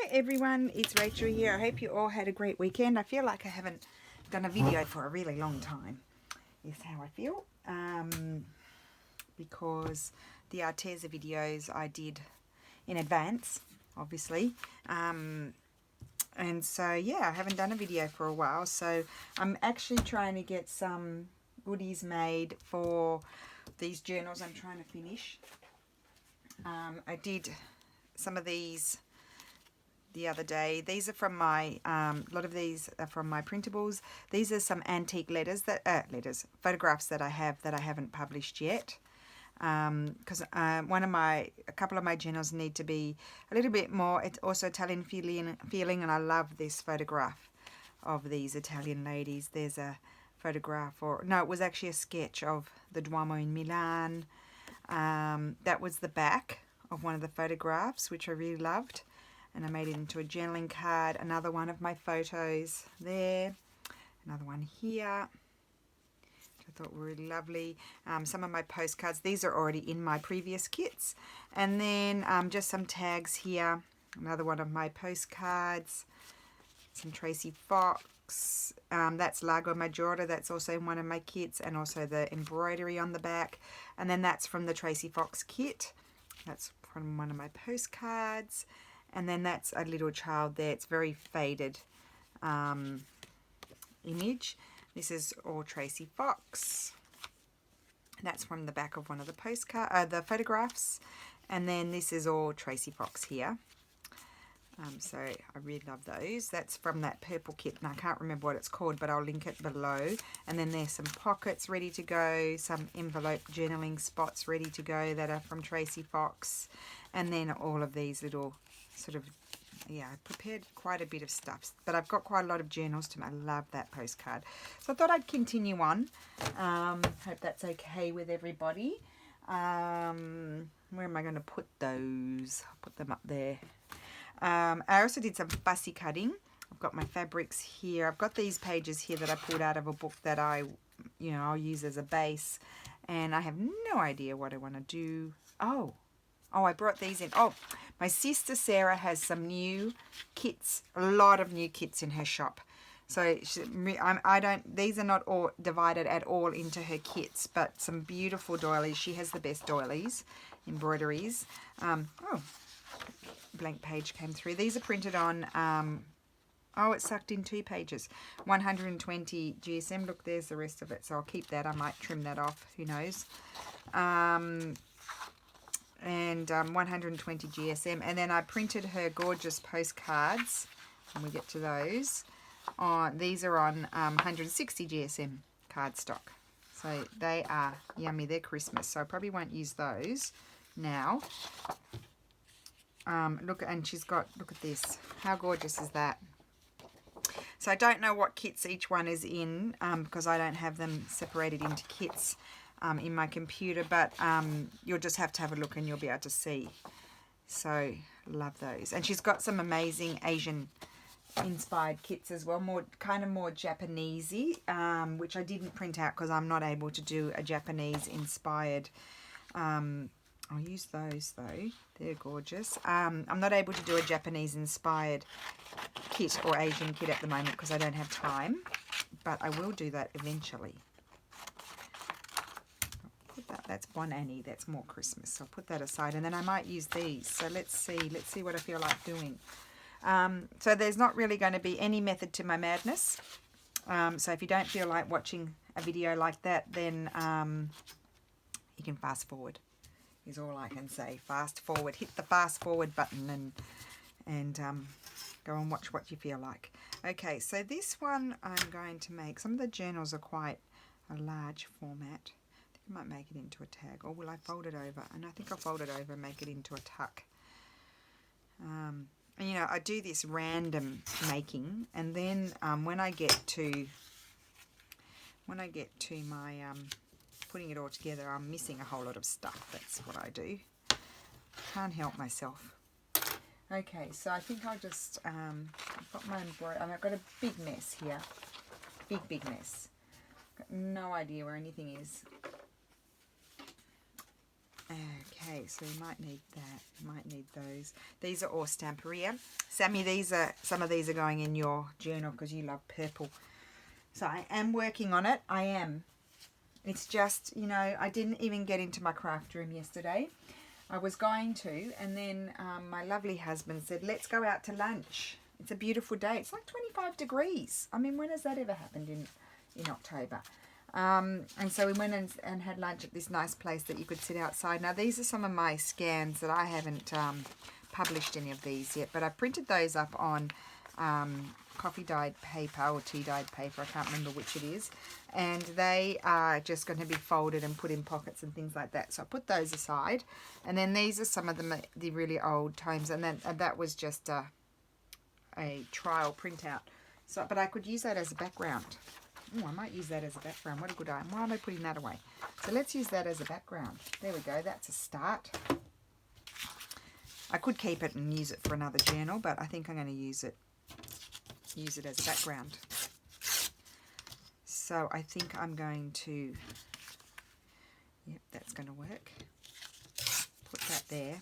Hi everyone, it's Rachel here. I hope you all had a great weekend. I feel like I haven't done a video for a really long time, is how I feel. Because the Arteza videos I did in advance, obviously. And so, yeah, I haven't done a video for a while. So I'm actually trying to get some goodies made for these journals I'm trying to finish. I did some of these the other day. These are from my, a lot of these are from my printables. These are some antique photographs that I haven't published yet. Because a couple of my journals need to be a little bit more, it's also Italian feeling, and I love this photograph of these Italian ladies. There's a photograph, or no, it was actually a sketch of the Duomo in Milan. That was the back of one of the photographs, which I really loved, and I made it into a journaling card. Another one of my photos there, another one here, which I thought were really lovely. Some of my postcards, these are already in my previous kits, and then just some tags here. Another one of my postcards, some Tracy Fox, that's Lago Maggiore, that's also in one of my kits, and also the embroidery on the back. And then that's from the Tracy Fox kit, that's from one of my postcards. And then that's a little child there, it's very faded image. This is all Tracy Fox. That's from the back of one of the the photographs. And then this is all Tracy Fox here. So I really love those. That's from that purple kit, and I can't remember what it's called, but I'll link it below. And then there's some pockets ready to go, some envelope journaling spots ready to go that are from Tracy Fox. And then all of these little sort of, yeah, I prepared quite a bit of stuff, but I've got quite a lot of journals too. I love that postcard. So I thought I'd continue on. Hope that's okay with everybody. Where am I going to put those? I'll put them up there. I also did some fussy cutting. I've got my fabrics here. I've got these pages here that I pulled out of a book that I'll use as a base. And I have no idea what I want to do. Oh, I brought these in. Oh, my sister Sarah has some new kits, a lot of new kits in her shop. So these are not all divided at all into her kits, but some beautiful doilies. She has the best doilies, embroideries. Blank page came through. These are printed on, it sucked in 2 pages. 120 GSM. Look, there's the rest of it. So I'll keep that. I might trim that off. Who knows? And 120 GSM. And then I printed her gorgeous postcards. When we get to those. These are on 160 GSM cardstock. So they are yummy. They're Christmas. So I probably won't use those now. Look at this. How gorgeous is that? So I don't know what kits each one is in because I don't have them separated into kits in my computer, but you'll just have to have a look and you'll be able to see. So love those. And she's got some amazing Asian inspired kits as well, more Japanesey, which I didn't print out because I'm not able to do a Japanese inspired. I'll use those though, they're gorgeous. I'm not able to do a Japanese inspired kit or Asian kit at the moment because I don't have time, but I will do that eventually. I'll put that's Bon Annie, that's more Christmas, so I'll put that aside, and then I might use these. So let's see what I feel like doing. So there's not really going to be any method to my madness. So if you don't feel like watching a video like that, then you can fast forward. Is all I can say. Fast forward. Hit the fast forward button and go and watch what you feel like. Okay, so this one I'm going to make. Some of the journals are quite a large format. I think I might make it into a tag. Or will I fold it over? And I think I'll fold it over and make it into a tuck. And I do this random making, and then when I get to my putting it all together, I'm missing a whole lot of stuff. That's what I do. Can't help myself. Okay, so I think I'll just I've got my embroidery. I've got a big mess here. Big mess. Got no idea where anything is. Okay, so you might need that. You might need those. These are all Stamperia. Sammy, some of these are going in your journal because you love purple. So I am working on it. I am. It's just, you know, I didn't even get into my craft room yesterday. I was going to, and then my lovely husband said, let's go out to lunch. It's a beautiful day. It's like 25 degrees. I mean, when has that ever happened in October? And so we went and had lunch at this nice place that you could sit outside. Now, these are some of my scans that I haven't published any of these yet, but I printed those up on coffee dyed paper or tea dyed paper. I can't remember which it is. And they are just going to be folded and put in pockets and things like that. So I put those aside. And then these are some of the really old tomes. And then that was just a trial printout. So, but I could use that as a background. Oh, I might use that as a background. What a good idea. Why am I putting that away? So let's use that as a background. There we go. That's a start. I could keep it and use it for another journal, but I think I'm going to use it as a background. So I think I'm going to, yep, that's going to work. Put that there.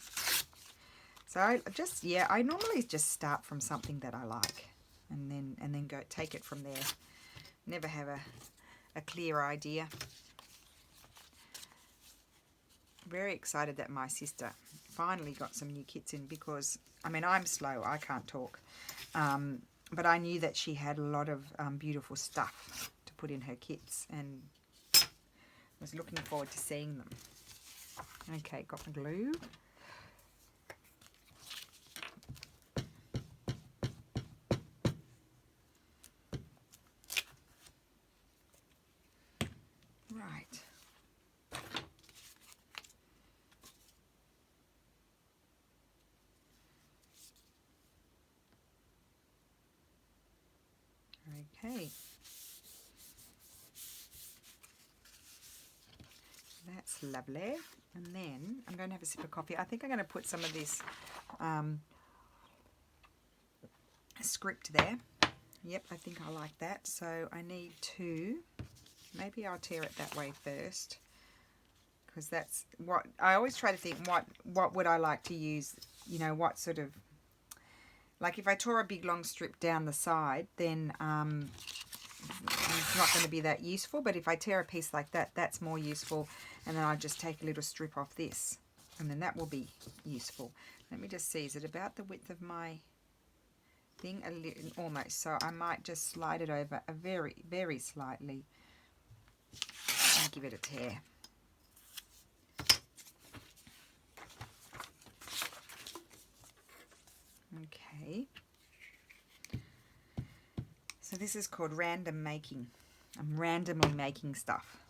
So I normally just start from something that I like and then go take it from there. Never have a clear idea. Very excited that my sister finally got some new kits in because, I mean, I'm slow. I can't talk. But I knew that she had a lot of beautiful stuff to put in her kits and was looking forward to seeing them. Okay, got my glue. Right. Okay. That's lovely. And then I'm going to have a sip of coffee. I think I'm going to put some of this script there. Yep, I think I like that. So I need to, maybe I'll tear it that way first. Because that's what, I always try to think, what would I like to use, you know, what sort of, like if I tore a big long strip down the side, then it's not going to be that useful. But if I tear a piece like that, that's more useful. And then I just take a little strip off this, and then that will be useful. Let me just see, is it about the width of my thing? A little, almost. So I might just slide it over a very, very slightly and give it a tear. Okay. So this is called random making. I'm randomly making stuff.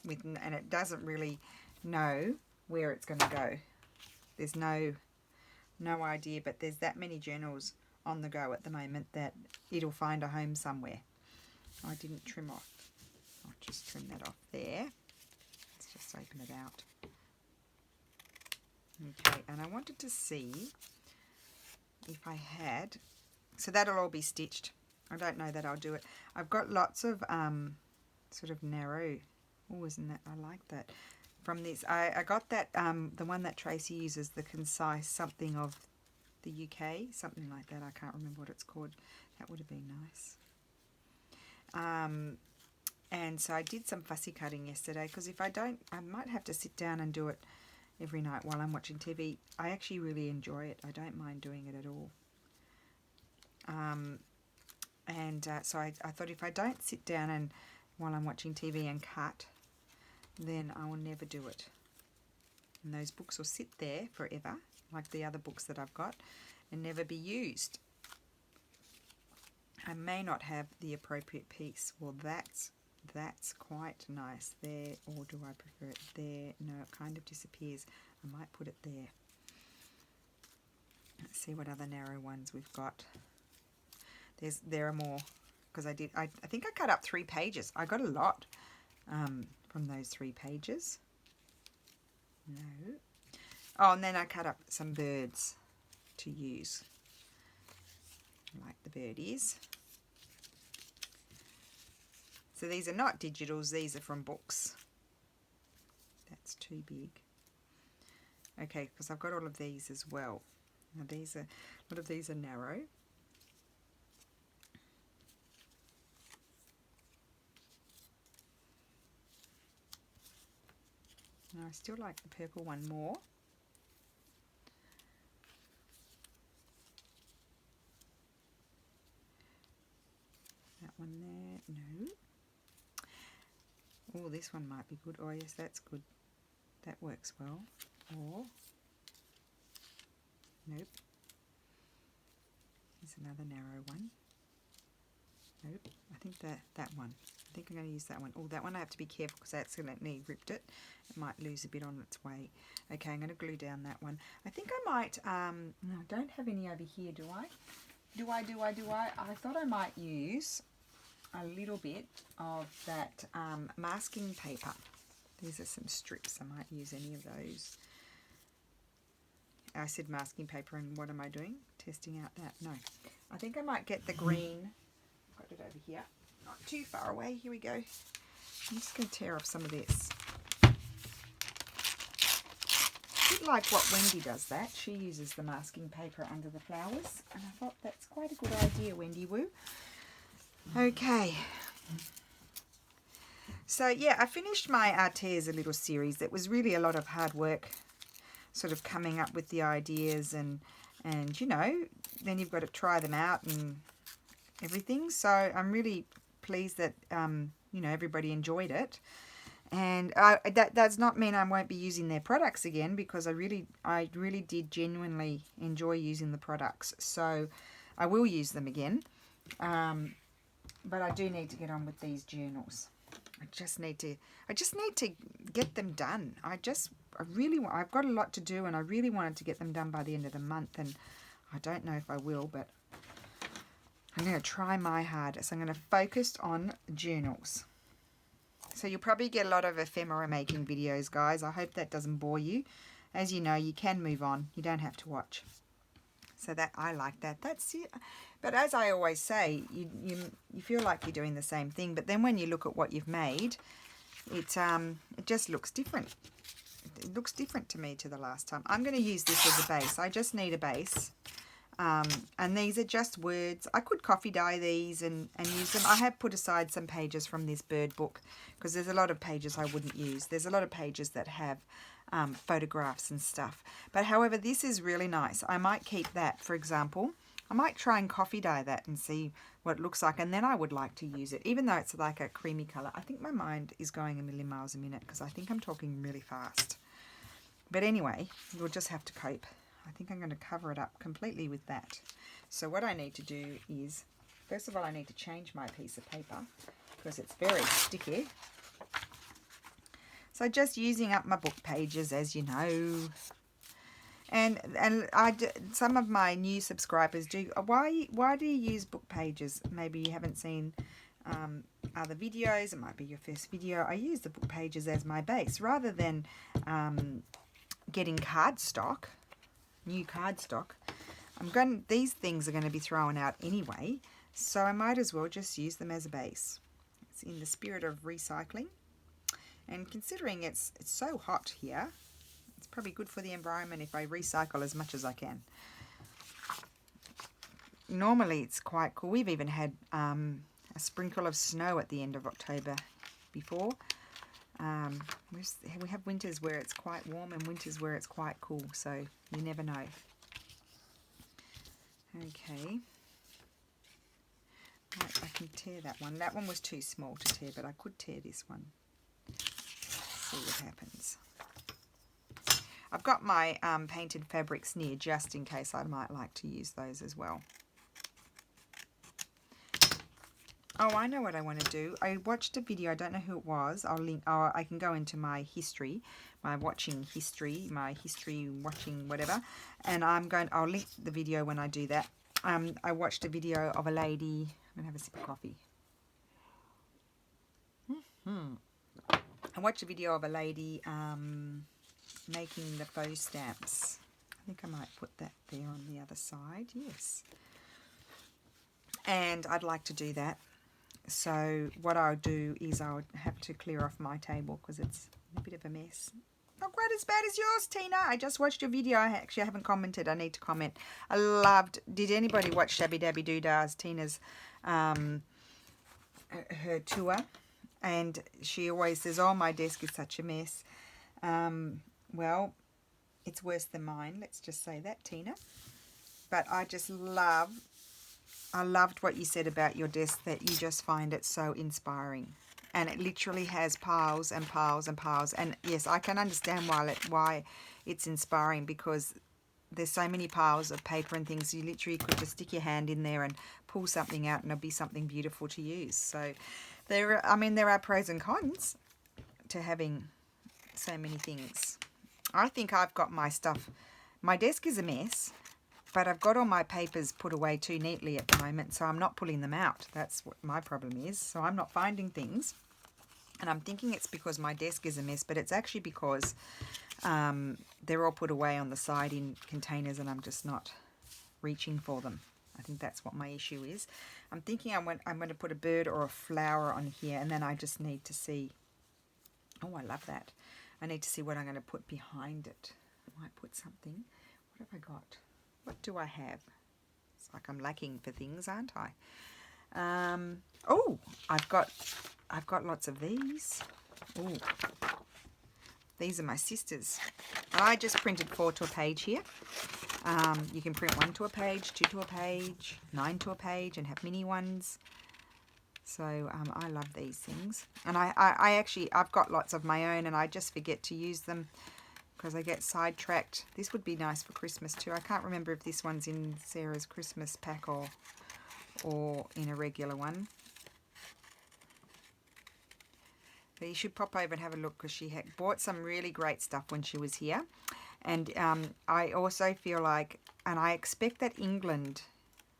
And it doesn't really know where it's going to go. There's no idea, but there's that many journals on the go at the moment that it'll find a home somewhere. I didn't trim off. I'll just trim that off there. Let's just open it out. Okay, and I wanted to see if I had, so that'll all be stitched. I don't know that I'll do it. I've got lots of sort of narrow, oh, isn't that, I like that. From this, I got that, the one that Tracy uses, the concise something of the UK, something like that. I can't remember what it's called. That would have been nice. And so I did some fussy cutting yesterday, because if I don't, I might have to sit down and do it every night while I'm watching TV. I actually really enjoy it. I don't mind doing it at all. So I thought if I don't sit down and while I'm watching TV and cut, then I will never do it. And those books will sit there forever, like the other books that I've got, and never be used. I may not have the appropriate piece. Well, that's quite nice there, or do I prefer it there? No, it kind of disappears. I might put it there. Let's see what other narrow ones we've got. There are more, because I think I cut up 3 pages. I got a lot from those 3 pages. No. Oh, and then I cut up some birds to use, like the birdies. So these are not digitals, these are from books. that's too big. Okay, because I've got all of these as well. Now these are, a lot of these are narrow. And I still like the purple one more. That one there, no. Oh, this one might be good. Oh yes, that's good. That works well. Or, nope. Here's another narrow one. Nope, I think that one. I think I'm going to use that one. Oh, that one I have to be careful because I accidentally ripped it. It might lose a bit on its way. Okay, I'm going to glue down that one. I think I might, no, I don't have any over here, do I? Do I? I thought I might use a little bit of that masking paper. These are some strips. I might use any of those. I said masking paper, and what am I doing? Testing out that? No. I think I might get the green. I've got it over here. Not too far away. Here we go. I'm just going to tear off some of this. A bit like what Wendy does that. She uses the masking paper under the flowers. And I thought that's quite a good idea, Wendy Woo. Okay. So yeah, I finished my Artes a little series. It was really a lot of hard work, sort of coming up with the ideas and you know, then you've got to try them out and everything. So I'm really pleased that you know, everybody enjoyed it. And that does not mean I won't be using their products again, because I really did genuinely enjoy using the products. So I will use them again. But I do need to get on with these journals. I just need to get them done. I've got a lot to do, and I really wanted to get them done by the end of the month, and I don't know if I will, but I'm going to try my hardest. I'm going to focus on journals. So you'll probably get a lot of ephemera making videos, guys. I hope that doesn't bore you. As you know, you can move on. You don't have to watch. So that, I like that. That's it. But as I always say, you feel like you're doing the same thing, but then when you look at what you've made, it just looks different. It looks different to me to the last time. I'm going to use this as a base. I just need a base. And these are just words. I could coffee dye these and use them. I have put aside some pages from this bird book because there's a lot of pages I wouldn't use. There's a lot of pages that have photographs and stuff. But however, this is really nice. I might keep that, for example. I might try and coffee dye that and see what it looks like, and then I would like to use it, even though it's like a creamy colour. I think my mind is going a million miles a minute because I think I'm talking really fast. But anyway, we'll just have to cope. I think I'm going to cover it up completely with that. So what I need to do is, first of all, I need to change my piece of paper because it's very sticky. So just using up my book pages, as you know. And some of my new subscribers do. Why do you use book pages? Maybe you haven't seen other videos. It might be your first video. I use the book pages as my base rather than getting cardstock, new cardstock. These things are going to be thrown out anyway, so I might as well just use them as a base. It's in the spirit of recycling, and considering it's so hot here, it's probably good for the environment if I recycle as much as I can. Normally it's quite cool. We've even had a sprinkle of snow at the end of October before. We have winters where it's quite warm and winters where it's quite cool, so you never know. Okay. Right, I can tear that one. That one was too small to tear, but I could tear this one. See what happens. I've got my painted fabrics near just in case I might like to use those as well. Oh, I know what I want to do. I watched a video. I don't know who it was. I'll link. I can go into my history, my watching history, my history watching whatever, and I'll link the video when I do that. I watched a video of a lady. I'm gonna have a sip of coffee. I watched a video of a lady making the faux stamps. I think I might put that there on the other side. Yes. And I'd like to do that. So what I'll do is I'll have to clear off my table because it's A bit of a mess. Not quite as bad as yours, Tina. I just watched your video. I haven't commented. I need to comment. I loved... Did anybody watch Shabby Dabby Dooda's, Tina's, her tour? And she always says, oh, my desk is such a mess. Well, it's worse than mine. Let's just say that, Tina. But I just loved what you said about your desk, that you just find it so inspiring. And it literally has piles and piles and piles. And yes, I can understand why it's inspiring, because there's so many piles of paper and things. You literally could just stick your hand in there and pull something out, and it'll be something beautiful to use. So there are pros and cons to having so many things. I think I've got my stuff. My desk is a mess, but I've got all my papers put away too neatly at the moment, so I'm not pulling them out. That's what my problem is. So I'm not finding things. And I'm thinking it's because my desk is a mess, but it's actually because they're all put away on the side in containers, and I'm just not reaching for them. I think that's what my issue is. I'm thinking I'm going to put a bird or a flower on here, and then I just need to see... Oh, I love that. I need to see what I'm going to put behind it. I might put something. What have I got? What do I have? It's like I'm lacking for things, aren't I? Oh, I've got lots of these. Oh, these are my sisters. I just printed 4 to a page here. You can print 1 to a page, 2 to a page, 9 to a page, and have mini ones. So I love these things. And I've got lots of my own, and I just forget to use them because I get sidetracked. This would be nice for Christmas too. I can't remember if this one's in Sarah's Christmas pack or in a regular one. But you should pop over and have a look, because she had bought some really great stuff when she was here. And I also feel like, and I expect that England...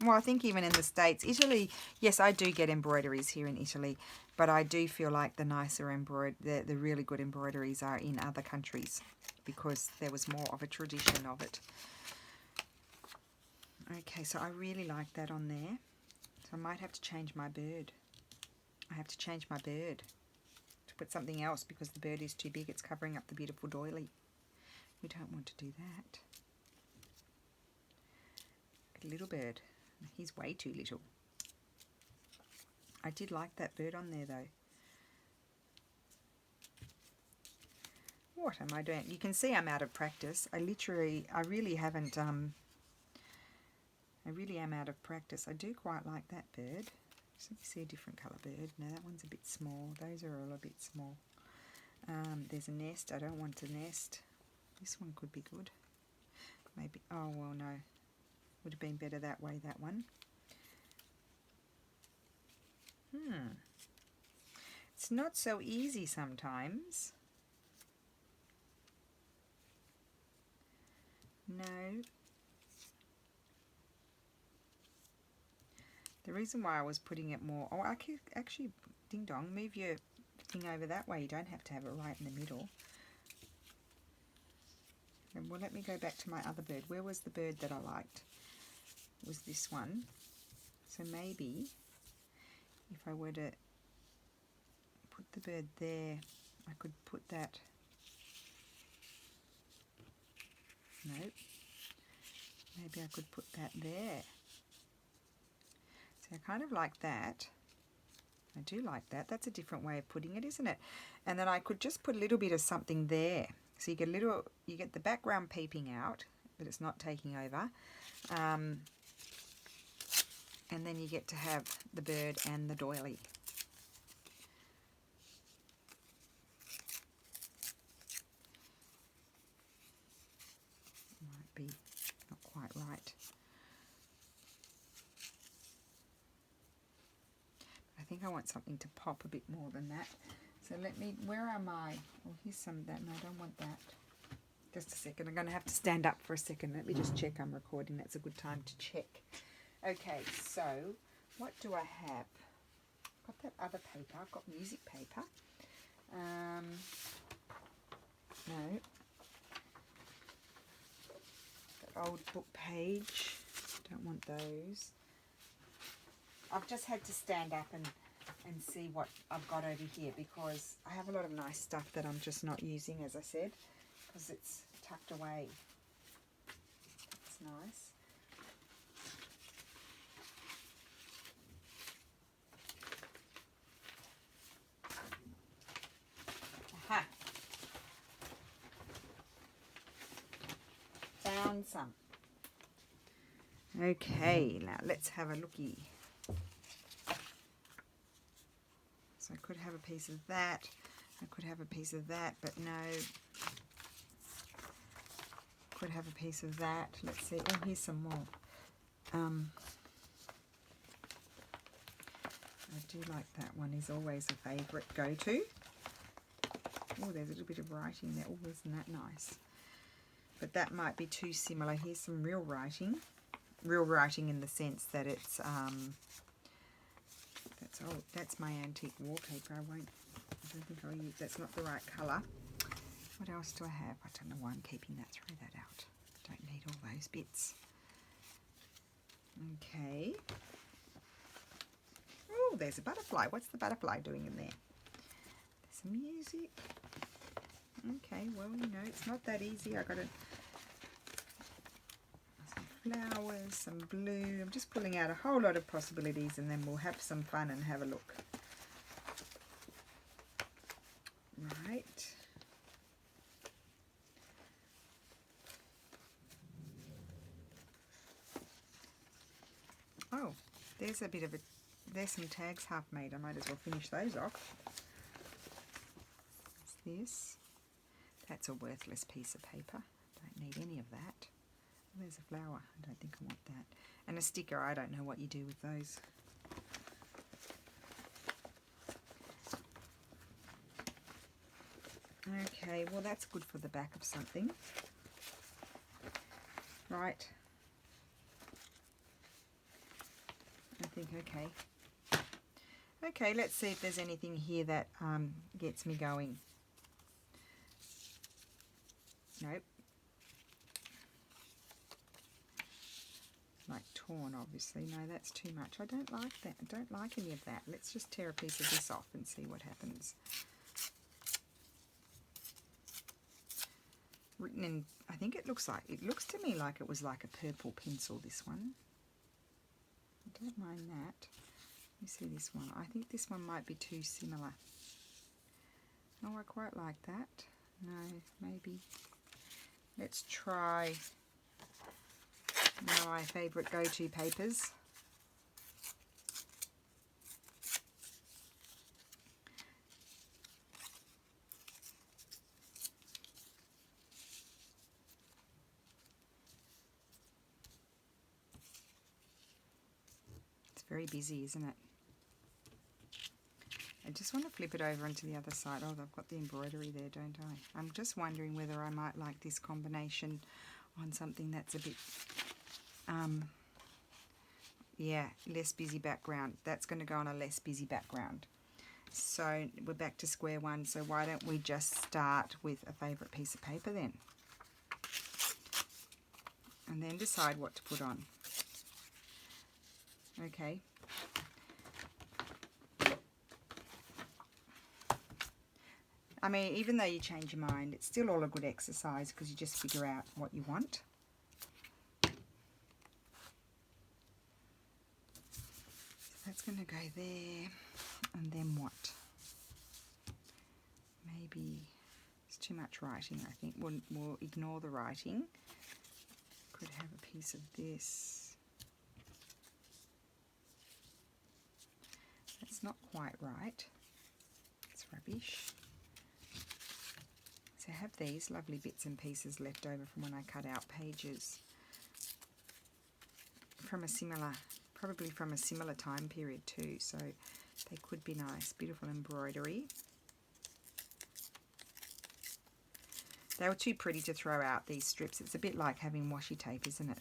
Well, I think even in the States, Italy, yes, I do get embroideries here in Italy, but I do feel like the nicer the really good embroideries are in other countries, because there was more of a tradition of it. Okay, so I really like that on there. So I might have to change my bird. I have to change my bird to put something else, because the bird is too big. It's covering up the beautiful doily. We don't want to do that. A little bird. He's way too little. I did like that bird on there though. What am I doing? You can see I'm out of practice. I really haven't, I really am out of practice. I do quite like that bird. Just let me see a different colour bird. No, that one's a bit small. Those are all a bit small. There's a nest. I don't want a nest. This one could be good. Maybe, oh well no. Would have been better that way, that one. It's not so easy sometimes. No. The reason why I was putting it more... Oh, I could actually, ding dong, move your thing over that way. You don't have to have it right in the middle. And well, let me go back to my other bird. Where was the bird that I liked? It was this one. So maybe if I were to put the bird there, I could put that... Nope. Maybe I could put that there. See, I kind of like that. I do like that. That's a different way of putting it, isn't it? And then I could just put a little bit of something there. So you get the background peeping out, but it's not taking over. And then you get to have the bird and the doily. Might be not quite right. I think I want something to pop a bit more than that. So let me, where am I? Oh, here's some of that. No, I don't want that. Just a second. I'm going to have to stand up for a second. Let me just check I'm recording. That's a good time to check. Okay, so what do I have? I've got that other paper. I've got music paper. No. That old book page. Don't want those. I've just had to stand up and and see what I've got over here, because I have a lot of nice stuff that I'm just not using, as I said, because it's tucked away. That's nice. Aha! Found some. Okay, now let's have a looky. So I could have a piece of that. I could have a piece of that, but no. Could have a piece of that. Let's see. Oh, here's some more. I do like that one. Is always a favourite go-to. Oh, there's a little bit of writing there. Oh, isn't that nice? But that might be too similar. Here's some real writing. Real writing in the sense that it's that's my antique wallpaper. I don't think I'll use. That's not the right colour. What else do I have? I don't know why I'm keeping that. Throw that out. Don't need all those bits. Okay. Oh, there's a butterfly. What's the butterfly doing in there? There's some music. Okay, well, you know, it's not that easy. I got some flowers, some blue. I'm just pulling out a whole lot of possibilities, and then we'll have some fun and have a look. Right. Oh, there's some tags half made. I might as well finish those off. What's this? That's a worthless piece of paper. Don't need any of that. There's a flower. I don't think I want that. And a sticker. I don't know what you do with those. Okay, well that's good for the back of something. Right. I think, okay. Okay, let's see if there's anything here that gets me going. Nope. Like torn, obviously. No, that's too much. I don't like that. I don't like any of that. Let's just tear a piece of this off and see what happens. Written in, I think it looks to me like it was like a purple pencil, this one. I don't mind that. Let me see this one. I think this one might be too similar. Oh, I quite like that. No, maybe. Let's try my favourite go-to papers. It's very busy, isn't it? I just want to flip it over onto the other side. Oh, I've got the embroidery there, don't I? I'm just wondering whether I might like this combination on something that's a bit, yeah, less busy background. That's going to go on a less busy background. So we're back to square one. So why don't we just start with a favourite piece of paper then? And then decide what to put on. Okay. I mean, even though you change your mind, it's still all a good exercise because you just figure out what you want. So that's going to go there. And then what? Maybe it's too much writing, I think. We'll ignore the writing. Could have a piece of this. That's not quite right. It's rubbish. So I have these lovely bits and pieces left over from when I cut out pages from a similar, probably from a similar time period too, so they could be nice. Beautiful embroidery. They were too pretty to throw out, these strips. It's a bit like having washi tape, isn't it?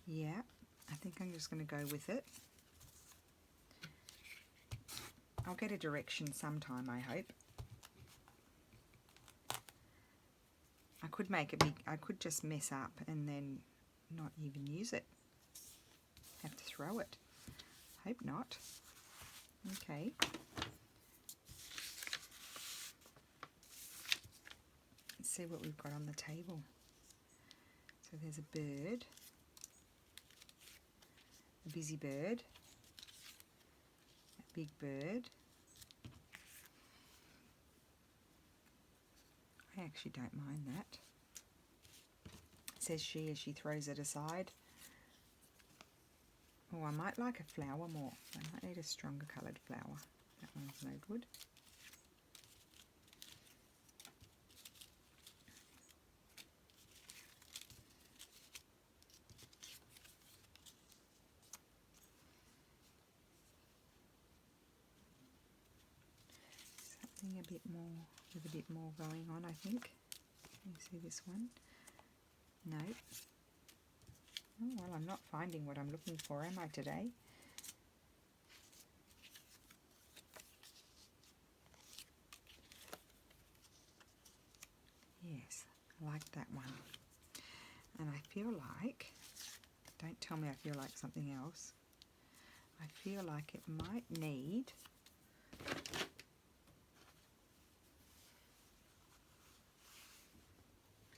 Yeah, I think I'm just going to go with it. I'll get a direction sometime, I hope. I could make it big. I could just mess up and then not even use it. have to throw it. Hope not. Okay. Let's see what we've got on the table. So there's a bird, a busy bird, a big bird. I actually don't mind that. It says she as she throws it aside. Oh, I might like a flower more. I might need a stronger coloured flower. That one's no good. Something a bit more, with a bit more going on, I think. Can you see this one? No. Oh, well, I'm not finding what I'm looking for, am I, today? Yes, I like that one. And I feel like, don't tell me I feel like something else, I feel like it might need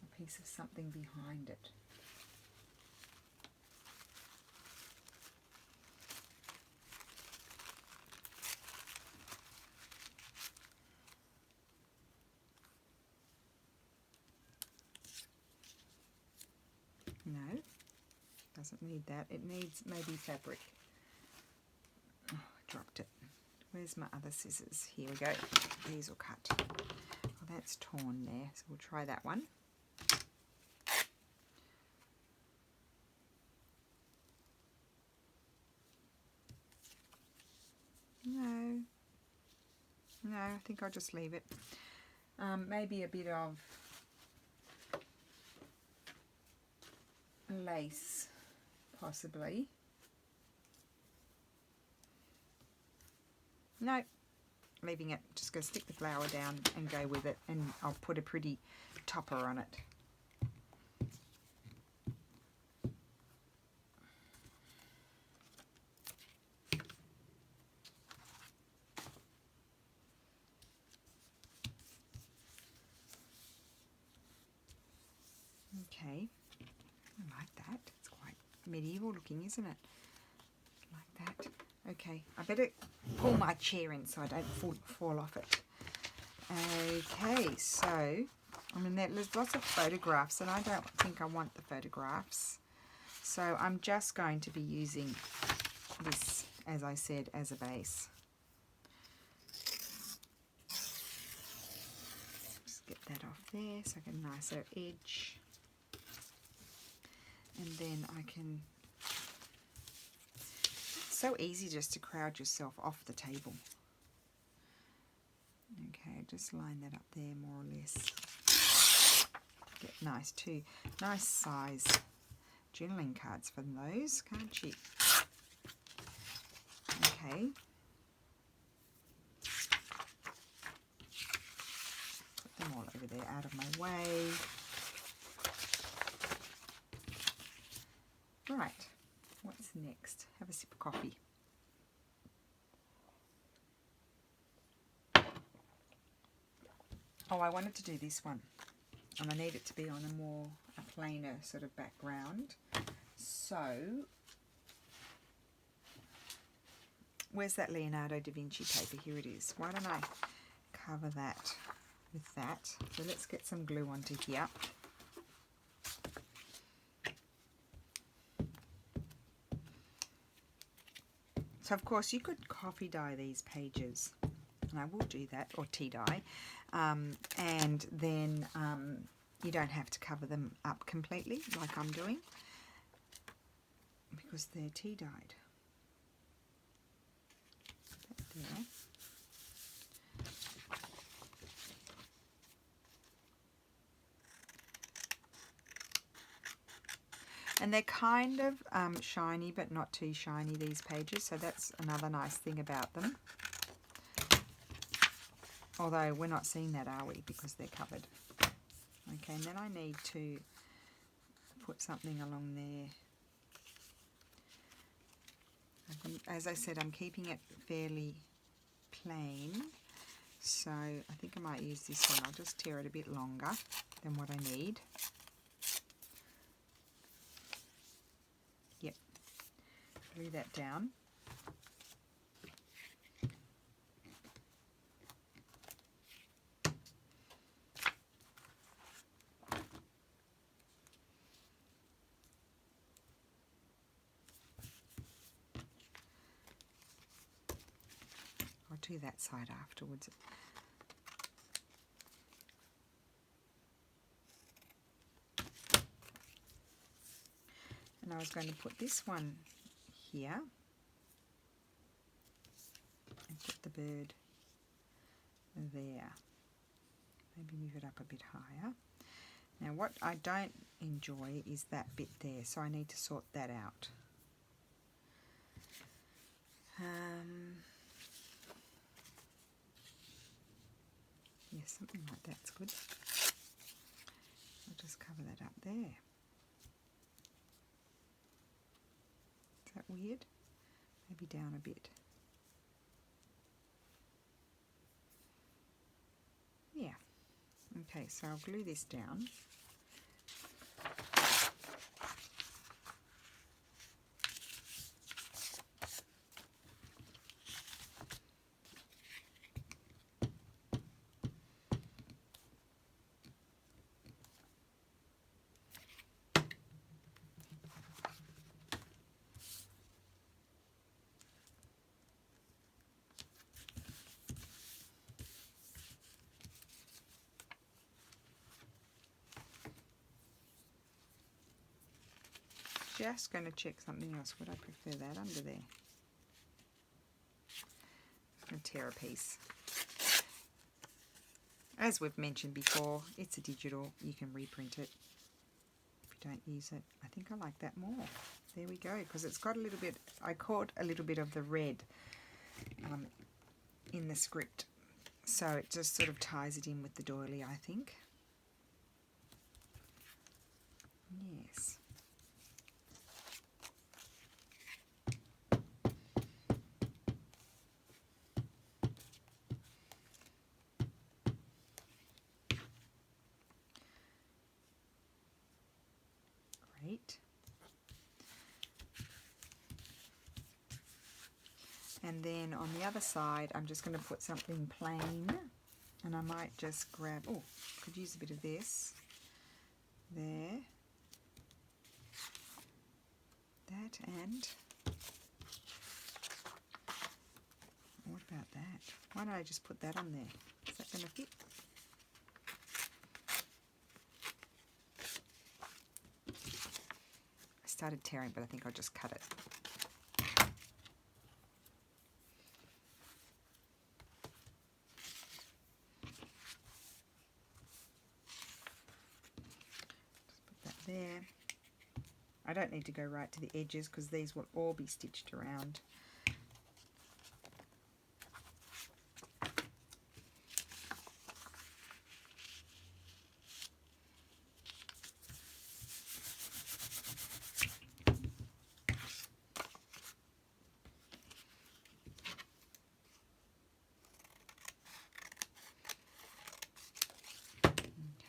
a piece of something behind it. No, doesn't need that. It needs maybe fabric. Oh, I dropped it. Where's my other scissors? Here we go. These will cut. Oh, that's torn there, so we'll try that one. No, I think I'll just leave it. Maybe a bit of lace, possibly. No, leaving it. Just going to stick the flower down and go with it, and I'll put a pretty topper on it. Okay, I like that. It's quite medieval looking, isn't it? Like that. Okay, I better pull my chair in so I don't fall off it. Okay, so, I mean, there's lots of photographs, and I don't think I want the photographs. So I'm just going to be using this, as I said, as a base. Just get that off there so I get a nicer edge. And then I can, it's so easy just to crowd yourself off the table. Okay, just line that up there more or less. Get nice too. Nice size journaling cards from those, can't you? Okay. Put them all over there out of my way. Right, what's next? Have a sip of coffee. Oh, I wanted to do this one, and I need it to be on a plainer sort of background. So, where's that Leonardo da Vinci paper? Here it is. Why don't I cover that with that? So let's get some glue onto here. So of course you could coffee dye these pages, and I will do that, or tea dye, and then you don't have to cover them up completely like I'm doing, because they're tea dyed. Put that there. And they're kind of shiny, but not too shiny, these pages, so that's another nice thing about them. Although we're not seeing that, are we? Because they're covered. Okay, and then I need to put something along there As I said, I'm keeping it fairly plain, so I think I might use this one. I'll just tear it a bit longer than what I need. Yep, glue that down. I'll do that side afterwards. And I was going to put this one here and put the bird there. Maybe move it up a bit higher. Now what I don't enjoy is that bit there, so I need to sort that out. Yeah, something like that's good. I'll just cover that up there. Is that weird? Maybe down a bit. Yeah. Okay, so I'll glue this down. Just going to check something else. Would I prefer that under there? I'm going to tear a piece. As we've mentioned before, it's a digital. You can reprint it if you don't use it. I think I like that more. There we go, because it's got a little bit, I caught a little bit of the red in the script. So it just sort of ties it in with the doily, I think. Yes. Great. And then on the other side, I'm just going to put something plain, and I might just grab, oh, could use a bit of this, there, that, and what about that? Why don't I just put that on there? Is that going to fit? I started tearing, but I think I'll just cut it. There. I don't need to go right to the edges because these will all be stitched around.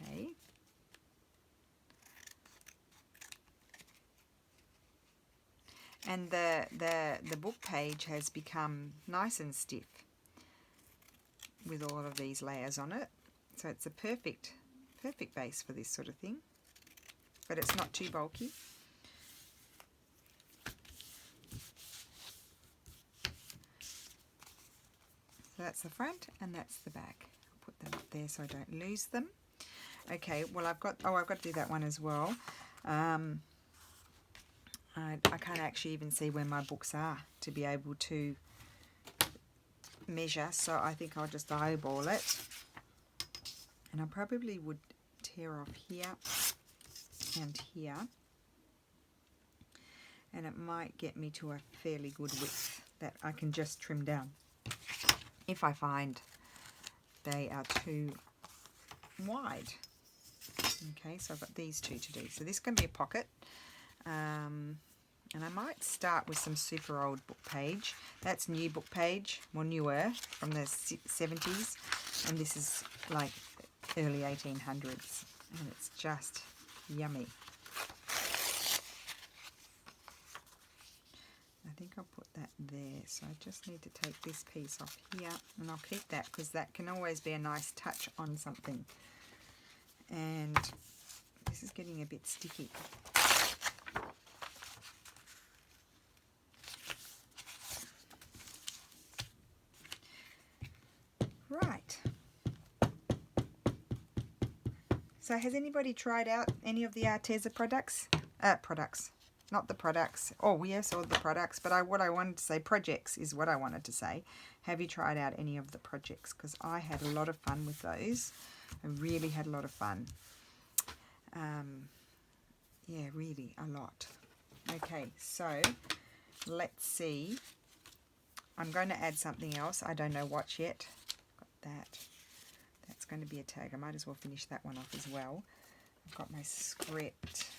Okay. And the book page has become nice and stiff with all of these layers on it. So it's a perfect base for this sort of thing. But it's not too bulky. So that's the front and that's the back. I'll put them up there so I don't lose them. Okay, well I've got to do that one as well. I can't actually even see where my books are to be able to measure, so I think I'll just eyeball it. And I probably would tear off here and here. And it might get me to a fairly good width that I can just trim down if I find they are too wide. Okay, so I've got these two to do. So this can be a pocket. And I might start with some super old book page. That's new book page, more newer, from the 70s. And this is like early 1800s. And it's just yummy. I think I'll put that there. So I just need to take this piece off here. And I'll keep that because that can always be a nice touch on something. And this is getting a bit sticky. Right. So has anybody tried out any of the Arteza products? Not the products. Oh, yes, all the products. But what I wanted to say, projects is what I wanted to say. Have you tried out any of the projects? Because I had a lot of fun with those. I really had a lot of fun. Yeah, really a lot. Okay, so let's see. I'm going to add something else. I don't know what yet. Got that. That's going to be a tag. I might as well finish that one off as well. I've got my script.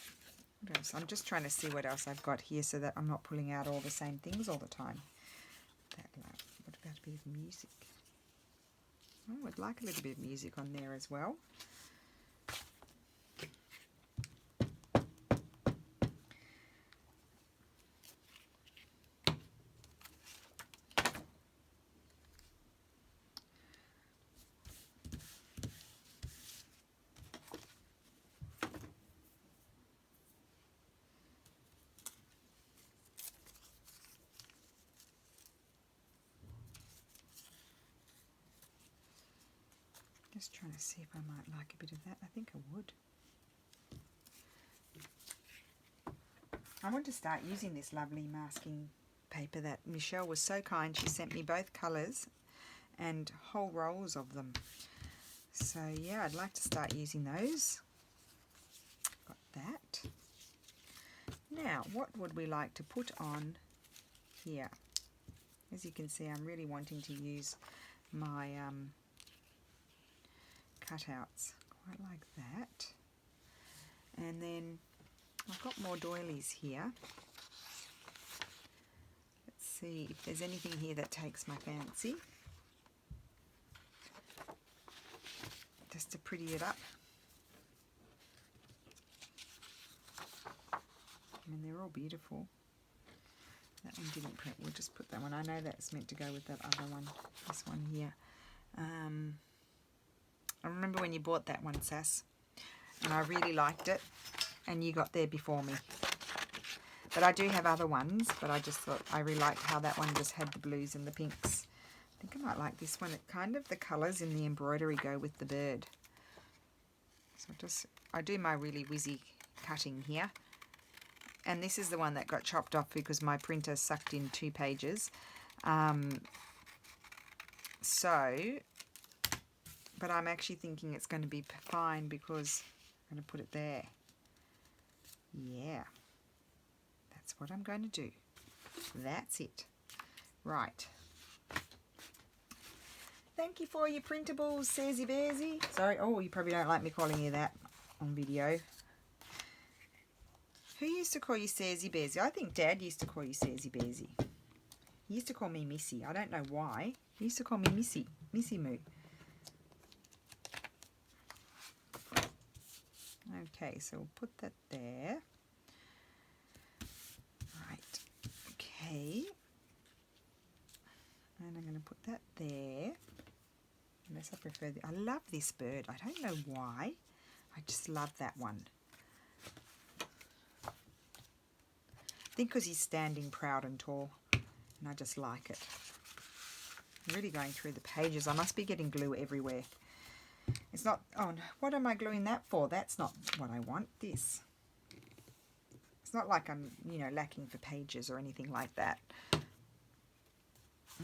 What else? I'm just trying to see what else I've got here so that I'm not pulling out all the same things all the time. What about a bit of music? Oh, I'd like a little bit of music on there as well. Just trying to see if I might like a bit of that. I think I would. I want to start using this lovely masking paper that Michelle was so kind. She sent me both colours and whole rolls of them. So yeah, I'd like to start using those. Got that. Now, what would we like to put on here? As you can see, I'm really wanting to use my cutouts quite like that. And then I've got more doilies here. Let's see if there's anything here that takes my fancy. Just to pretty it up. I mean, they're all beautiful. That one didn't print. We'll just put that one. I know that's meant to go with that other one. This one here. I remember when you bought that one, Sass, and I really liked it, and you got there before me. But I do have other ones, but I just thought I really liked how that one just had the blues and the pinks. I think I might like this one. It kind of, the colours in the embroidery go with the bird. So I do my really whizzy cutting here. And this is the one that got chopped off because my printer sucked in 2 pages. But I'm actually thinking it's going to be fine because I'm going to put it there. Yeah. That's what I'm going to do. That's it. Right. Thank you for your printables, Sazy Bearsy. Sorry, oh, you probably don't like me calling you that on video. Who used to call you Sazy Bearsy? I think Dad used to call you Sazy Bearsy. He used to call me Missy. I don't know why. He used to call me Missy. Missy Moo. Okay, so we'll put that there. Right. Okay. And I'm going to put that there. Unless I prefer I love this bird. I don't know why. I just love that one. I think because he's standing proud and tall. And I just like it. I'm really going through the pages. I must be getting glue everywhere. It's not, oh no, what am I gluing that for? That's not what I want, this. It's not like I'm, lacking for pages or anything like that.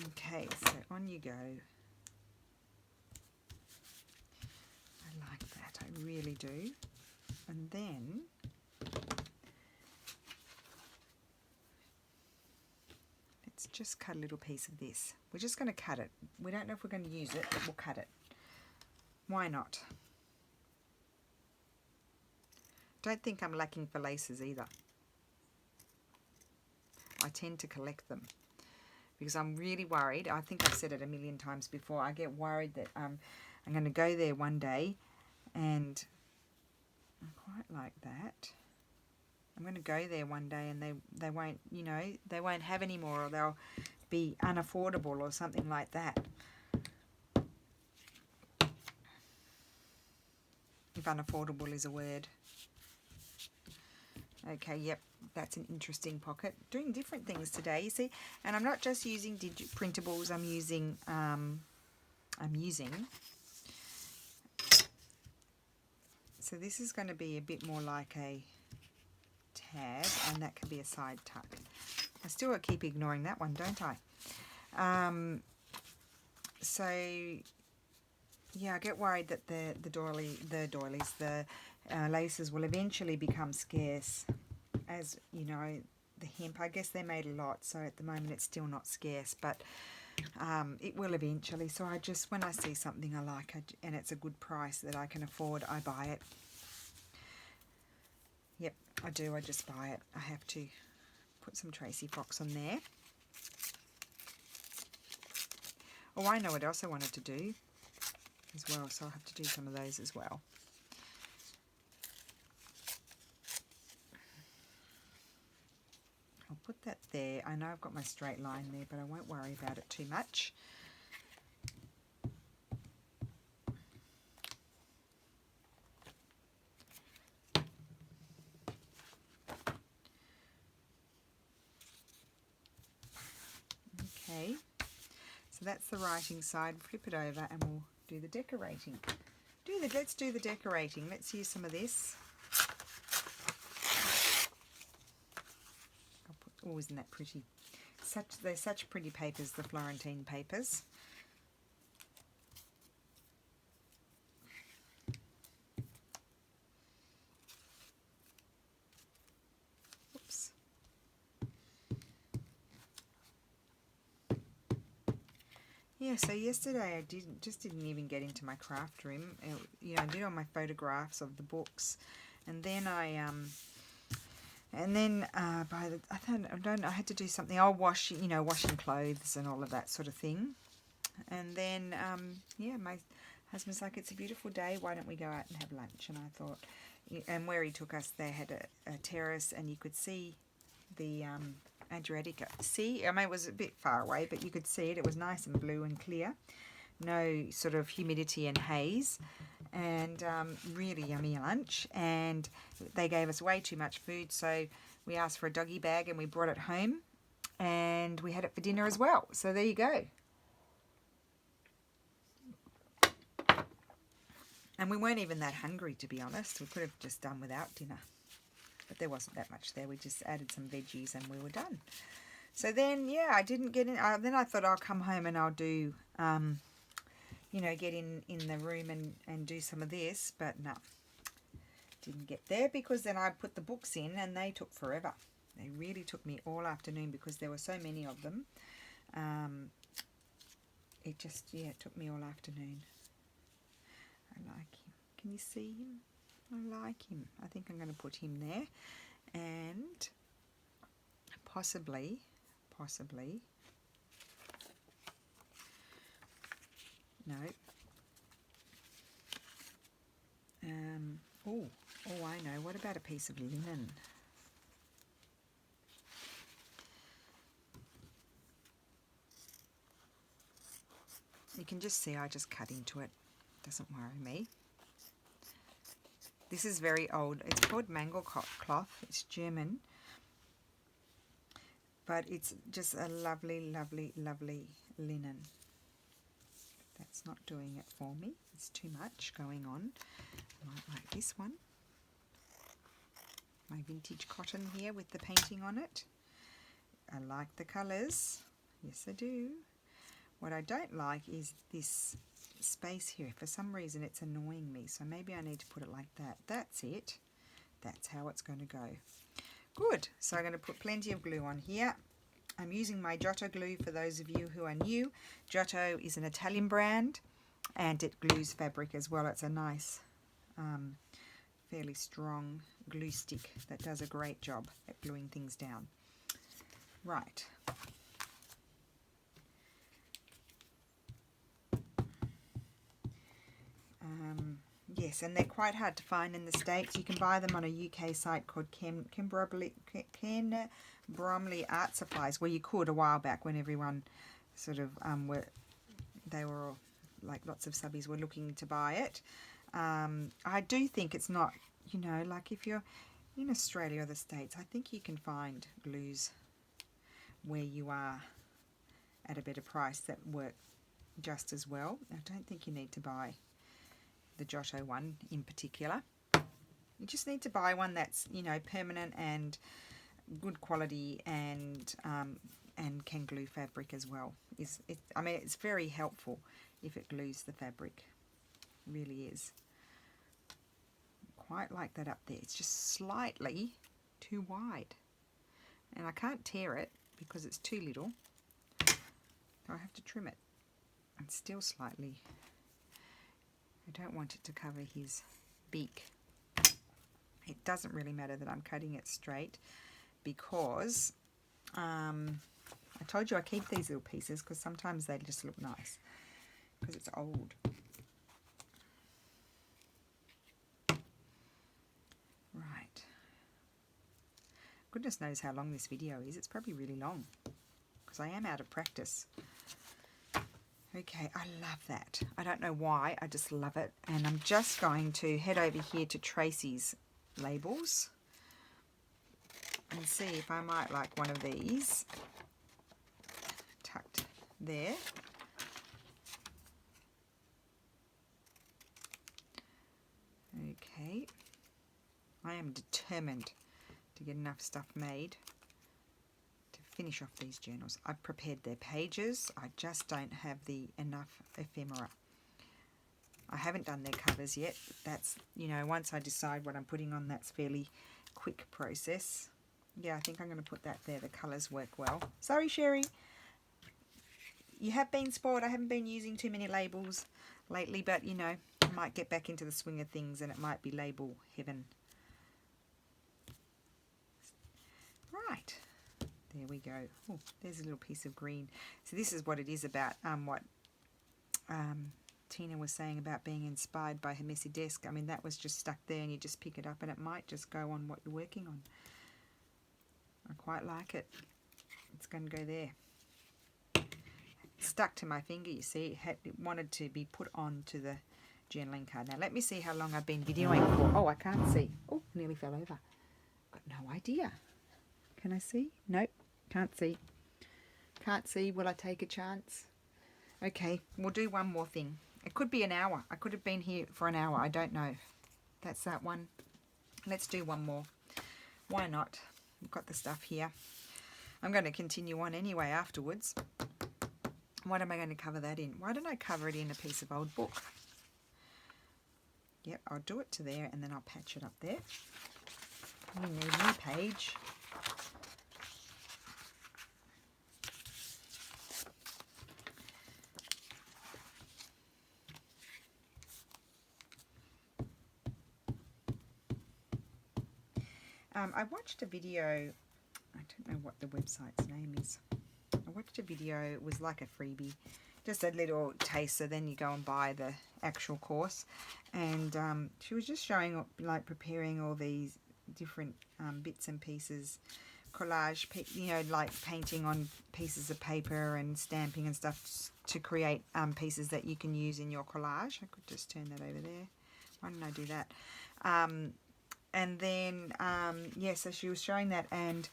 Okay, so on you go. I like that, I really do. And then, let's just cut a little piece of this. We're just going to cut it. We don't know if we're going to use it, but we'll cut it. Why not? Don't think I'm lacking for laces either. I tend to collect them because I'm really worried. I think I've said it a million times before. I get worried that I'm going to go there one day and I quite like that. I'm going to go there one day and they won't, you know, they won't have any more, or they'll be unaffordable or something like that. If unaffordable is a word. Okay, yep, that's an interesting pocket. Doing different things today, you see. And I'm not just using printables. I'm using so this is going to be a bit more like a tab, and that can be a side tuck. I still keep ignoring that one, don't I? So yeah, I get worried that the laces will eventually become scarce. As you know, the hemp, I guess they made a lot, so at the moment it's still not scarce, but it will eventually. So I just, when I see something I like and it's a good price that I can afford, I buy it. Yep, I do. I just buy it. I have to put some Tracy Fox on there. Oh, I know what else I wanted to do as well, so I'll have to do some of those as well. I'll put that there. I know I've got my straight line there, but I won't worry about it too much. Okay, so that's the writing side. Flip it over and we'll do the decorating. Let's do the decorating. Let's use some of this. Oh, isn't that pretty? They're such pretty papers, the Florentine papers. Oops. Yeah, so yesterday I didn't even get into my craft room. You know, I did all my photographs of the books, and then I had to do something. I'll wash, you know, washing clothes and all of that sort of thing. And then, yeah, my husband's like, it's a beautiful day, why don't we go out and have lunch? And I thought, and where he took us, they had a terrace, and you could see the Adriatic Sea. I mean, it was a bit far away, but you could see it. It was nice and blue and clear. No sort of humidity and haze. And really yummy lunch. And they gave us way too much food, so we asked for a doggy bag and we brought it home. And we had it for dinner as well. So there you go. And we weren't even that hungry, to be honest. We could have just done without dinner. But there wasn't that much there. We just added some veggies and we were done. So then, yeah, I didn't get in. Then I thought I'll come home and I'll do, you know, get in the room and do some of this. But no, didn't get there because then I put the books in and they took forever. They really took me all afternoon because there were so many of them. It just, yeah, it took me all afternoon. I like him. Can you see him? I like him. I think I'm going to put him there. And possibly, no. Oh, I know. What about a piece of linen? You can just see I just cut into it. Doesn't worry me. This is very old. It's called mango cloth. It's German. But it's just a lovely, lovely, lovely linen. That's not doing it for me. It's too much going on. I might like this one. My vintage cotton here with the painting on it. I like the colours. Yes, I do. What I don't like is this space here. For some reason it's annoying me, so maybe I need to put it like that. That's it. That's how it's going to go. Good. So I'm going to put plenty of glue on here. I'm using my Giotto glue for those of you who are new. Giotto is an Italian brand and it glues fabric as well. It's a nice, fairly strong glue stick that does a great job at gluing things down. Right. Yes, and they're quite hard to find in the States. You can buy them on a UK site called Ken Bromley Art Supplies, where you could a while back when everyone sort of they were all, like lots of subbies were looking to buy it. I do think it's not, you know, like if you're in Australia or the States, I think you can find glues where you are at a better price that work just as well. I don't think you need to buy the Giotto one in particular. You just need to buy one that's, you know, permanent and good quality and can glue fabric as well. I mean, it's very helpful if it glues the fabric. It really is. Quite like that up there. It's just slightly too wide. And I can't tear it because it's too little. So I have to trim it. And still slightly. I don't want it to cover his beak. It doesn't really matter that I'm cutting it straight because I told you I keep these little pieces because sometimes they just look nice because it's old. Right. Goodness knows how long this video is. It's probably really long because I am out of practice. Okay, I love that. I don't know why, I just love it. And I'm just going to head over here to Tracy's labels and see if I might like one of these tucked there. Okay, I am determined to get enough stuff made to finish off these journals. I've prepared their pages, I just don't have the enough ephemera. I haven't done their covers yet. That's, you know, once I decide what I'm putting on, that's fairly quick process. Yeah, I think I'm going to put that there. The colours work well. Sorry, Sherry. You have been spoiled. I haven't been using too many labels lately, but, you know, I might get back into the swing of things and it might be label heaven. Right. There we go. Oh, there's a little piece of green. So this is what it is about, what Tina was saying about being inspired by her messy desk. I mean, that was just stuck there and you just pick it up and it might just go on what you're working on. I quite like it. It's going to go there. It stuck to my finger, you see. It wanted to be put onto the journaling card. Now, let me see how long I've been videoing for. Oh, I can't see. Oh, nearly fell over. Got no idea. Can I see? Nope, can't see. Can't see. Will I take a chance? Okay, we'll do one more thing. It could be an hour. I could have been here for an hour. I don't know. That's that one. Let's do one more. Why not? We've got the stuff here. I'm going to continue on anyway afterwards. What am I going to cover that in? Why don't I cover it in a piece of old book? Yep, I'll do it to there and then I'll patch it up there. You need a new page. I watched a video, I don't know what the website's name is. I watched a video, it was like a freebie, just a little taster, then you go and buy the actual course. And she was just showing, like, preparing all these different bits and pieces, collage, you know, like painting on pieces of paper and stamping and stuff to create pieces that you can use in your collage. I could just turn that over there. Why didn't I do that? And then, yeah, so she was showing that, and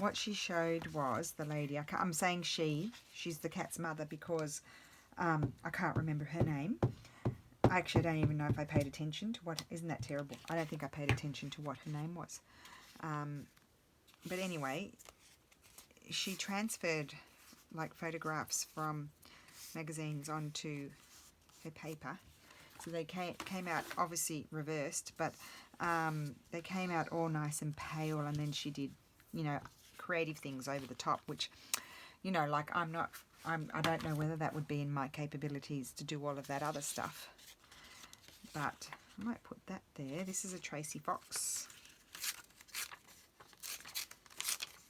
what she showed was the lady, I'm saying she's the cat's mother because I can't remember her name. I actually don't even know if I paid attention to what, isn't that terrible? I don't think I paid attention to what her name was. But anyway, she transferred like photographs from magazines onto her paper. So they came out obviously reversed, but they came out all nice and pale, and then she did, you know, creative things over the top, which, you know, like I don't know whether that would be in my capabilities to do all of that other stuff. But I might put that there. This is a Tracy Fox.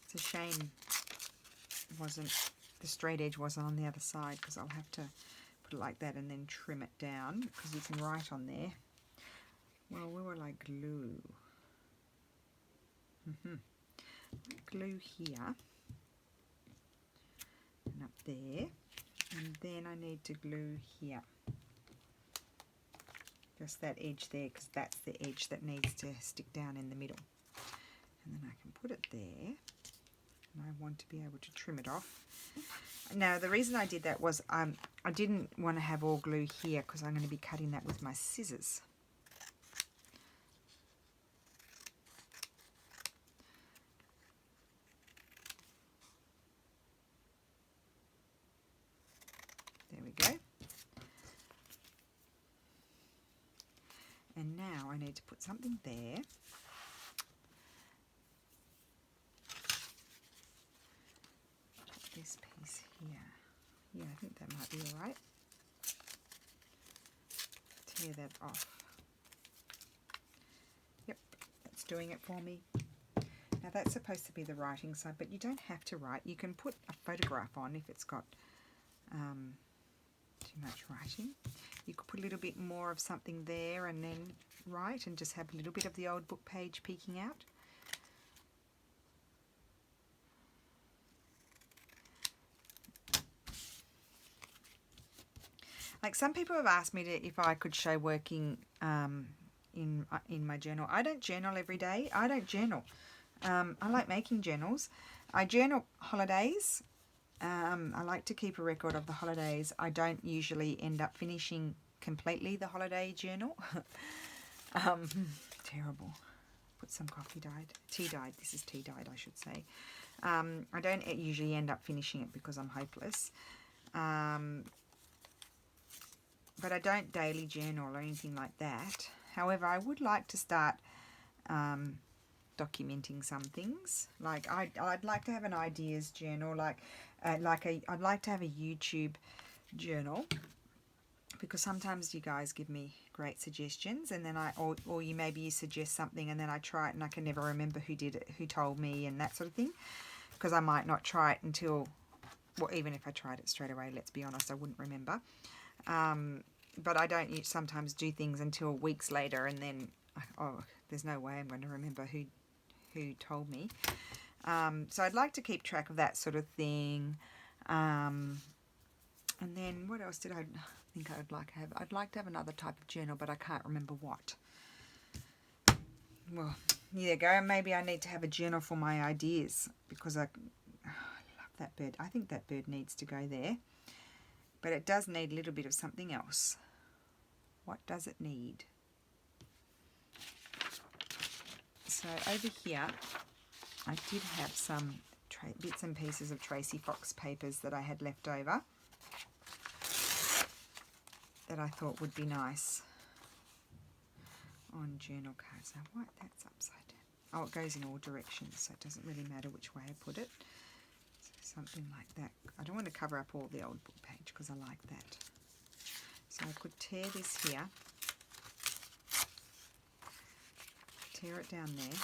It's a shame the straight edge wasn't on the other side, because I'll have to put it like that and then trim it down, because you can write on there. Well, where will I glue? Glue here and up there, and then I need to glue here, just that edge there, because that's the edge that needs to stick down in the middle. And then I can put it there, and I want to be able to trim it off. Now the reason I did that was I didn't want to have all glue here, because I'm going to be cutting that with my scissors. There we go. And now I need to put something there. This piece here. Yeah, I think that might be all right. Tear that off. Yep, that's doing it for me. Now that's supposed to be the writing side, but you don't have to write. You can put a photograph on if it's got too much writing. You could put a little bit more of something there and then write, and just have a little bit of the old book page peeking out. Like, some people have asked me if I could show working in my journal. I don't journal every day. I don't journal. I like making journals. I journal holidays. I like to keep a record of the holidays. I don't usually end up finishing completely the holiday journal. Terrible. Put some tea dyed. This is tea dyed, I should say. I don't usually end up finishing it because I'm hopeless. But I don't daily journal or anything like that. However, I would like to start documenting some things. Like I'd like to have an ideas journal, I'd like to have a YouTube journal, because sometimes you guys give me great suggestions, and then or you maybe you suggest something and then I try it and I can never remember who did it, who told me, and that sort of thing, because I might not try it until, well, even if I tried it straight away, let's be honest, I wouldn't remember. But I don't sometimes do things until weeks later, and then, oh, there's no way I'm going to remember who told me. So I'd like to keep track of that sort of thing. And then what else did I think I'd like to have? I'd like to have another type of journal, but I can't remember what. Well, there you go. Maybe I need to have a journal for my ideas, because I love that bird. I think that bird needs to go there. But it does need a little bit of something else. What does it need? So over here, I did have some bits and pieces of Tracy Fox papers that I had left over that I thought would be nice on journal cards. Now, what? That's upside down. Oh, it goes in all directions, so it doesn't really matter which way I put it. Something like that. I don't want to cover up all the old book page, because I like that. So I could tear this here, tear it down there,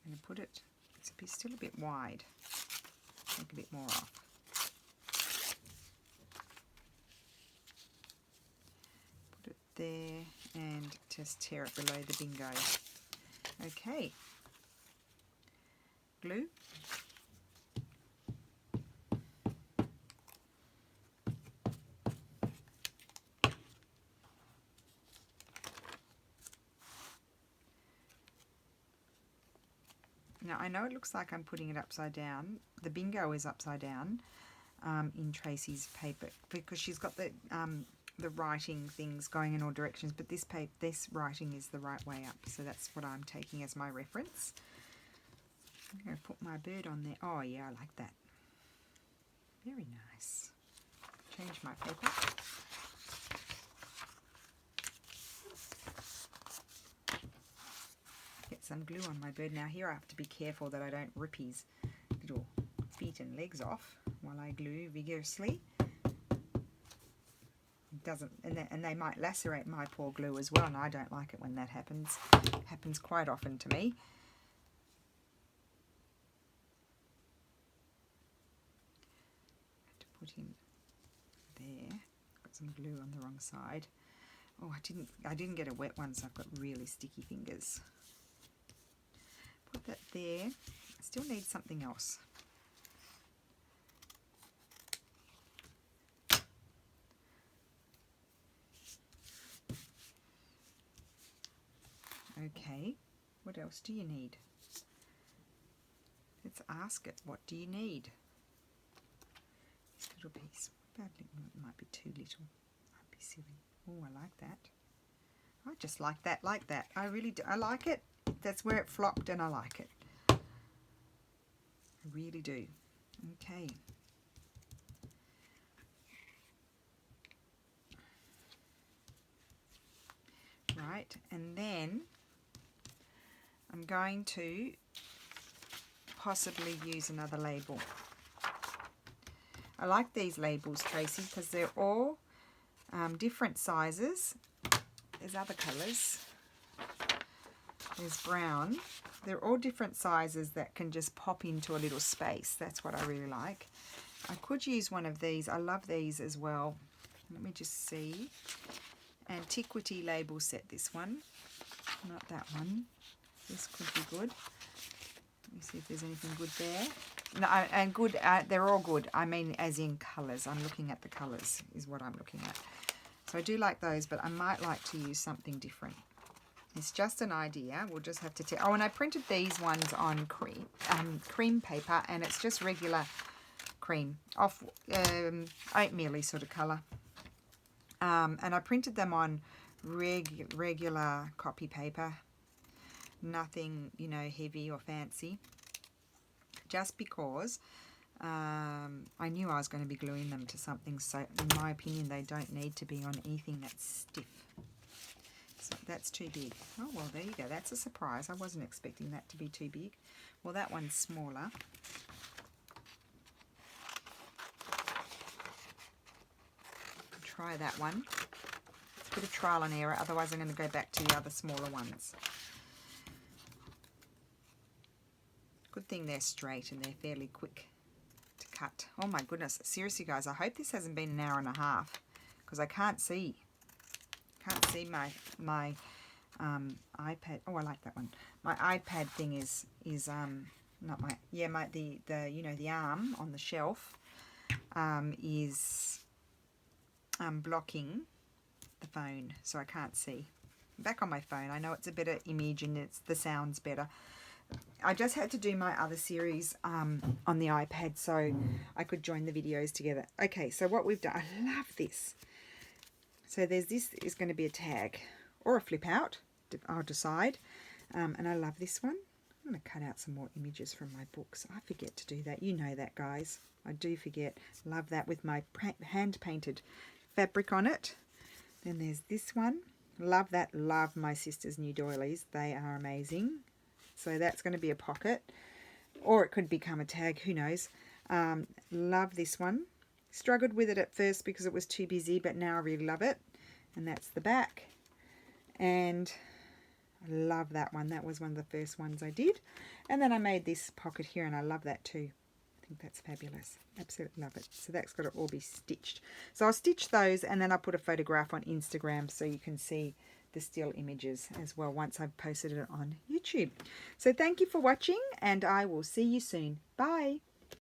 I'm going to put it, it's still a bit wide, make a bit more off. Put it there and just tear it below the bingo. Okay, glue. Now I know it looks like I'm putting it upside down. The bingo is upside down in Tracy's paper, because she's got the writing things going in all directions, but this writing is the right way up, so that's what I'm taking as my reference. I'm going to put my bird on there. Oh yeah, I like that. Very nice. Change my paper. Get some glue on my bird. Now here I have to be careful that I don't rip his little feet and legs off while I glue vigorously. doesn't, and they might lacerate my poor glue as well, and I don't like it when that happens. It happens quite often to me. To put in there, got some glue on the wrong side. Oh, I didn't get a wet one, so I've got really sticky fingers. Put that there. I still need something else. Okay, what else do you need? Let's ask it, what do you need? This little piece, badly, it might be too little, might be silly. Oh, I like that. I just like that. I really do, I like it. That's where it flopped and I like it. I really do. Okay. Right, and then I'm going to possibly use another label. I like these labels, Tracy, because they're all different sizes. There's other colours. There's brown. They're all different sizes that can just pop into a little space. That's what I really like. I could use one of these. I love these as well. Let me just see. Antiquity label set, this one. Not that one. This could be good. Let me see if there's anything good there. No, and good, they're all good. I mean, as in colours. I'm looking at the colours is what I'm looking at. So I do like those, but I might like to use something different. It's just an idea. We'll just have to tell. Oh, and I printed these ones on cream paper, and it's just regular cream, off oatmeal-y sort of colour. And I printed them on regular copy paper. Nothing, you know, heavy or fancy. Just because I knew I was going to be gluing them to something, so in my opinion they don't need to be on anything that's stiff. So that's too big. Oh, well, there you go. That's a surprise. I wasn't expecting that to be too big. Well, that one's smaller. Try that one. It's a bit of trial and error, otherwise I'm going to go back to the other smaller ones. Good thing they're straight and they're fairly quick to cut. Oh my goodness, seriously guys, I hope this hasn't been an hour and a half, because I can't see my iPad. Oh, I like that one. My iPad thing is not my, yeah, the you know, the arm on the shelf is blocking the phone, so I can't see. Back on my phone, I know it's a better image and the sound's better. I just had to do my other series on the iPad so I could join the videos together. Okay, so what we've done, I love this. So this is going to be a tag or a flip out, I'll decide. And I love this one. I'm going to cut out some more images from my books. I forget to do that. You know that, guys. I do forget. Love that with my hand-painted fabric on it. Then there's this one. Love that. Love my sister's new doilies. They are amazing. So that's going to be a pocket. Or it could become a tag. Who knows? Love this one. Struggled with it at first because it was too busy, but now I really love it. And that's the back. And I love that one. That was one of the first ones I did. And then I made this pocket here, and I love that too. I think that's fabulous. Absolutely love it. So that's got to all be stitched. So I'll stitch those, and then I'll put a photograph on Instagram so you can see the still images as well once I've posted it on YouTube. So thank you for watching, and I will see you soon. Bye.